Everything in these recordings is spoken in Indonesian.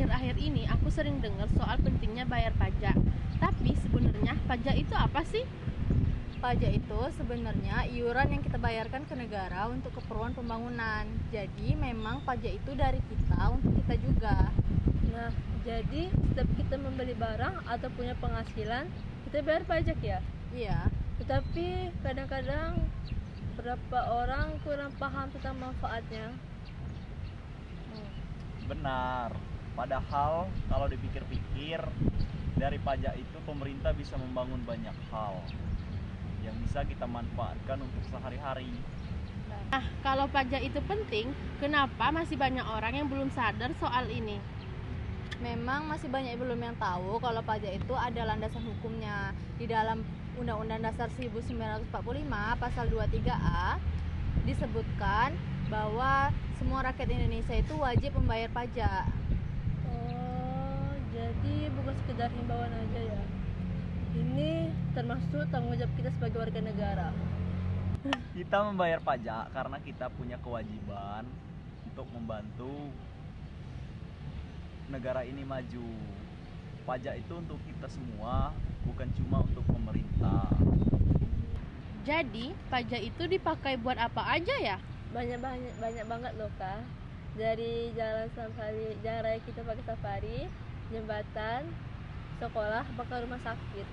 akhir-akhir ini aku sering dengar soal pentingnya bayar pajak. Tapi sebenarnya pajak itu apa sih? Pajak itu sebenarnya iuran yang kita bayarkan ke negara untuk keperluan pembangunan. Jadi memang pajak itu dari kita untuk kita juga. Nah, jadi setiap kita membeli barang atau punya penghasilan, kita bayar pajak ya? Iya, Tetapi kadang-kadang beberapa orang kurang paham tentang manfaatnya. Benar. Padahal kalau dipikir-pikir, dari pajak itu pemerintah bisa membangun banyak hal yang bisa kita manfaatkan untuk sehari-hari. Nah, kalau pajak itu penting, kenapa masih banyak orang yang belum sadar soal ini? memang masih banyak belum yang tahu kalau pajak itu ada landasan hukumnya. Di dalam Undang-Undang Dasar 1945 pasal 23A disebutkan bahwa semua rakyat Indonesia itu wajib membayar pajak. Oh, jadi bukan sekedar himbauan aja ya. Ini termasuk tanggung jawab kita sebagai warga negara. Kita membayar pajak karena kita punya kewajiban untuk membantu negara ini maju. Pajak itu untuk kita semua, bukan cuma untuk pemerintah. Jadi, pajak itu dipakai buat apa aja ya? Banyak banget loh Kak. Dari jalan safari, jalan raya kita pakai safari, jembatan, sekolah, bahkan rumah sakit.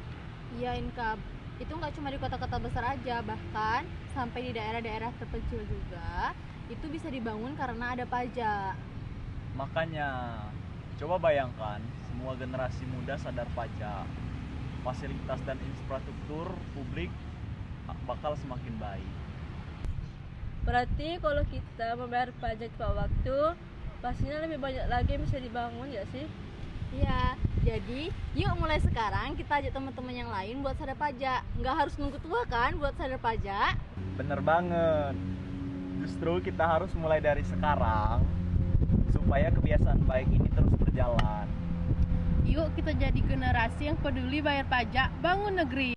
Iya Inka, itu nggak cuma di kota-kota besar aja, bahkan sampai di daerah-daerah terpencil juga itu bisa dibangun karena ada pajak. Makanya, coba bayangkan semua generasi muda sadar pajak. Fasilitas dan infrastruktur publik bakal semakin baik. Berarti kalau kita membayar pajak tepat waktu, pastinya lebih banyak lagi yang bisa dibangun ya sih? Iya, jadi yuk mulai sekarang kita ajak teman-teman yang lain buat sadar pajak. Nggak harus nunggu tua kan buat sadar pajak. Bener banget. Justru kita harus mulai dari sekarang supaya kebiasaan baik ini terus berjalan. Yuk kita jadi generasi yang peduli bayar pajak, bangun negeri.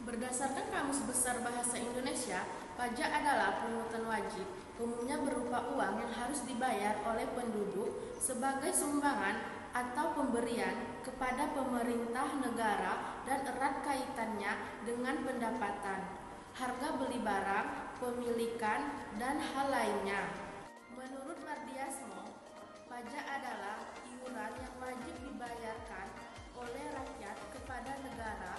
Berdasarkan Kamus Besar Bahasa Indonesia, pajak adalah pungutan wajib, umumnya berupa uang yang harus dibayar oleh penduduk sebagai sumbangan atau pemberian kepada pemerintah negara dan erat kaitannya dengan pendapatan, harga beli barang, pemilikan, dan hal lainnya. Menurut Mardiasmo, pajak adalah iuran yang wajib dibayarkan oleh rakyat kepada negara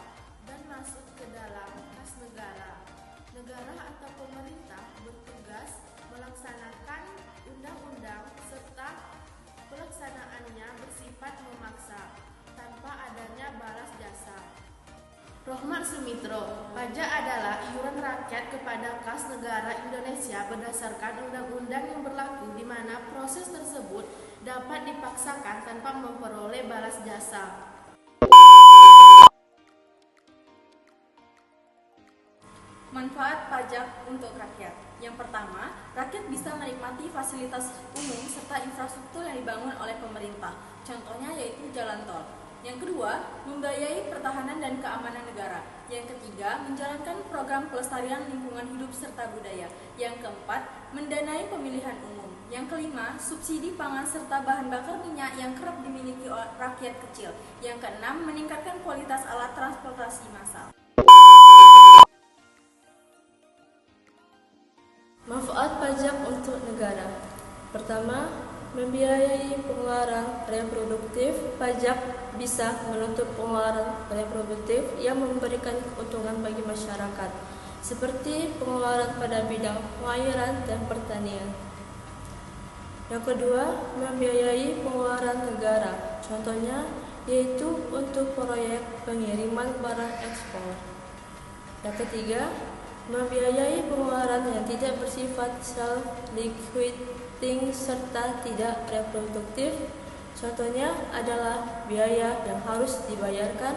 dan masuk ke dalam kas negara. Negara atau pemerintah bertugas melaksanakan undang-undang serta pelaksanaannya bersifat memaksa tanpa adanya balas jasa. Rohmar Sumitro, pajak adalah iuran rakyat kepada kas negara Indonesia berdasarkan undang-undang yang berlaku di mana proses tersebut dapat dipaksakan tanpa memperoleh balas jasa. Manfaat pajak untuk rakyat. Yang pertama, rakyat bisa menikmati fasilitas umum serta infrastruktur yang dibangun oleh pemerintah. Contohnya yaitu jalan tol. Yang kedua, membiayai pertahanan dan keamanan negara. Yang ketiga, menjalankan program pelestarian lingkungan hidup serta budaya. Yang keempat, mendanai pemilihan umum. Yang kelima, subsidi pangan serta bahan bakar minyak yang kerap dimiliki oleh rakyat kecil. Yang keenam, meningkatkan kualitas alat transportasi massal. Manfaat pajak untuk negara. Pertama, membiayai pengeluaran reproduktif. Pajak bisa menutup pengeluaran reproduktif yang memberikan keuntungan bagi masyarakat, seperti pengeluaran pada bidang pengairan dan pertanian. Yang kedua, membiayai pengeluaran negara. Contohnya yaitu untuk proyek pengiriman barang ekspor. Yang ketiga, membiayai pengeluaran yang tidak bersifat self-liquidating serta tidak reproduktif. Contohnya adalah biaya yang harus dibayarkan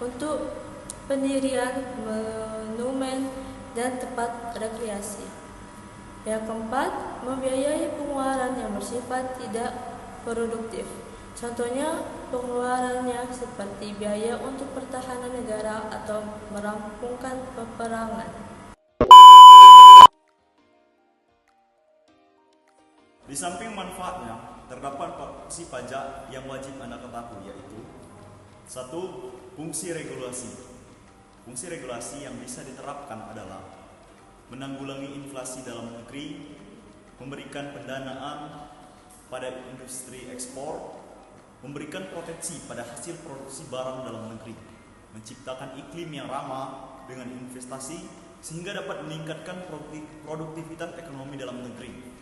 untuk pendirian monumen dan tempat rekreasi. Yang keempat, membiayai pengeluaran yang bersifat tidak produktif. Contohnya pengeluarannya seperti biaya untuk pertahanan negara atau merampungkan peperangan. Di samping manfaatnya, terdapat fungsi pajak yang wajib Anda ketahui, yaitu satu, fungsi regulasi. Fungsi regulasi yang bisa diterapkan adalah menanggulangi inflasi dalam negeri, memberikan pendanaan pada industri ekspor, memberikan proteksi pada hasil produksi barang dalam negeri, menciptakan iklim yang ramah dengan investasi sehingga dapat meningkatkan produktivitas ekonomi dalam negeri.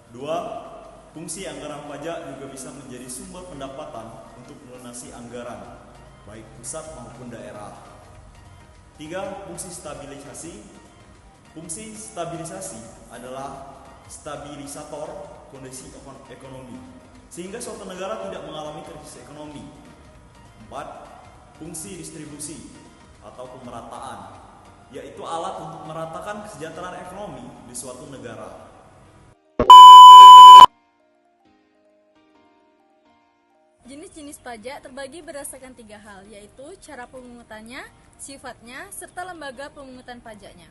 Dua, fungsi anggaran pajak juga bisa menjadi sumber pendapatan untuk melunasi anggaran, baik pusat maupun daerah. Tiga, fungsi stabilisasi. Fungsi stabilisasi adalah stabilisator kondisi ekonomi, sehingga suatu negara tidak mengalami krisis ekonomi. Empat, fungsi distribusi atau pemerataan, yaitu alat untuk meratakan kesejahteraan ekonomi di suatu negara. Jenis-jenis pajak terbagi berdasarkan 3 hal, yaitu cara pemungutannya, sifatnya, serta lembaga pemungutan pajaknya.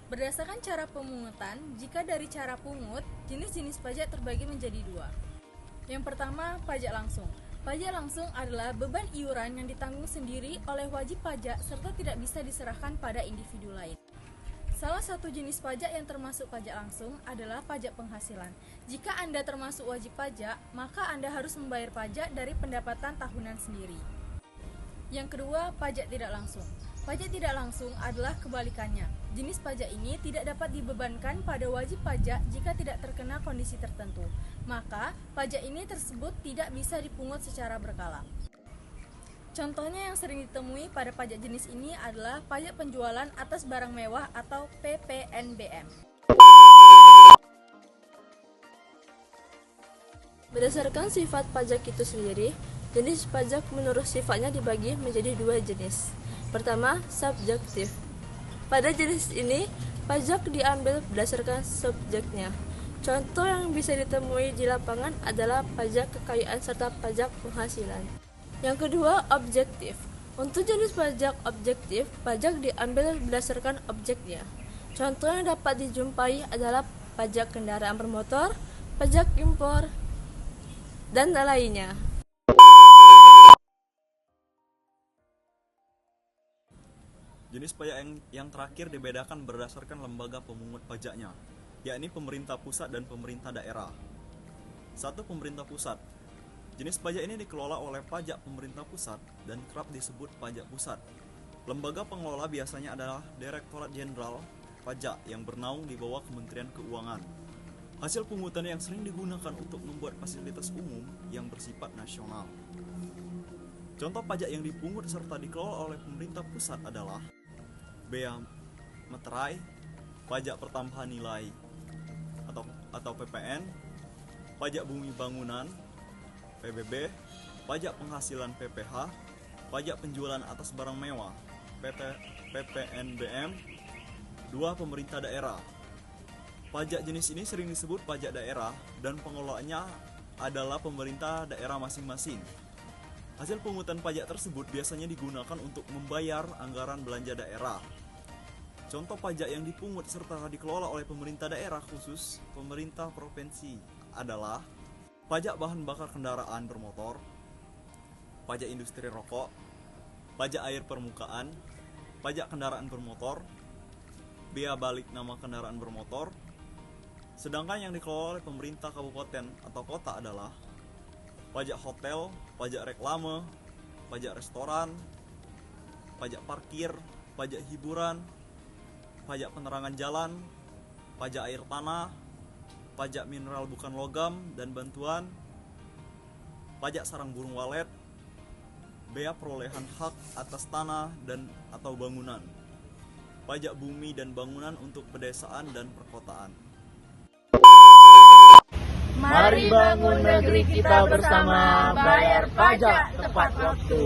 Berdasarkan cara pemungutan, jika dari cara pungut, jenis-jenis pajak terbagi menjadi 2. Yang pertama, pajak langsung. Pajak langsung adalah beban iuran yang ditanggung sendiri oleh wajib pajak serta tidak bisa diserahkan pada individu lain. Salah satu jenis pajak yang termasuk pajak langsung adalah pajak penghasilan. Jika Anda termasuk wajib pajak, maka Anda harus membayar pajak dari pendapatan tahunan sendiri. Yang kedua, pajak tidak langsung. Pajak tidak langsung adalah kebalikannya. Jenis pajak ini tidak dapat dibebankan pada wajib pajak jika tidak terkena kondisi tertentu. Maka, pajak ini tersebut tidak bisa dipungut secara berkala. Contohnya yang sering ditemui pada pajak jenis ini adalah pajak penjualan atas barang mewah atau PPNBM. Berdasarkan sifat pajak itu sendiri, jenis pajak menurut sifatnya dibagi menjadi 2 jenis. Pertama, subjektif. Pada jenis ini, pajak diambil berdasarkan subjeknya. Contoh yang bisa ditemui di lapangan adalah pajak kekayaan serta pajak penghasilan. Yang kedua, objektif. Untuk jenis pajak objektif, pajak diambil berdasarkan objeknya. Contoh yang dapat dijumpai adalah pajak kendaraan bermotor, pajak impor, dan lainnya. Jenis pajak yang terakhir dibedakan berdasarkan lembaga pemungut pajaknya, yakni pemerintah pusat dan pemerintah daerah. Satu, pemerintah pusat. Jenis pajak ini dikelola oleh pajak pemerintah pusat dan kerap disebut pajak pusat. Lembaga pengelola biasanya adalah Direktorat Jenderal Pajak yang bernaung di bawah Kementerian Keuangan. Hasil pungutan yang sering digunakan untuk membuat fasilitas umum yang bersifat nasional. Contoh pajak yang dipungut serta dikelola oleh pemerintah pusat adalah bea materai, pajak pertambahan nilai atau PPN, pajak bumi bangunan, PBB, pajak penghasilan PPH, pajak penjualan atas barang mewah, PPNBM. 2, pemerintah daerah. Pajak jenis ini sering disebut pajak daerah dan pengelolaannya adalah pemerintah daerah masing-masing. Hasil pungutan pajak tersebut biasanya digunakan untuk membayar anggaran belanja daerah. Contoh pajak yang dipungut serta dikelola oleh pemerintah daerah khusus pemerintah provinsi adalah pajak bahan bakar kendaraan bermotor, pajak industri rokok, pajak air permukaan, pajak kendaraan bermotor, bea balik nama kendaraan bermotor. Sedangkan yang dikelola oleh pemerintah kabupaten atau kota adalah pajak hotel, pajak reklame, pajak restoran, pajak parkir, pajak hiburan, pajak penerangan jalan, pajak air tanah, pajak mineral bukan logam dan bantuan, pajak sarang burung walet, bea perolehan hak atas tanah dan atau bangunan, pajak bumi dan bangunan untuk pedesaan dan perkotaan. Mari bangun negeri kita bersama, bayar pajak tepat waktu.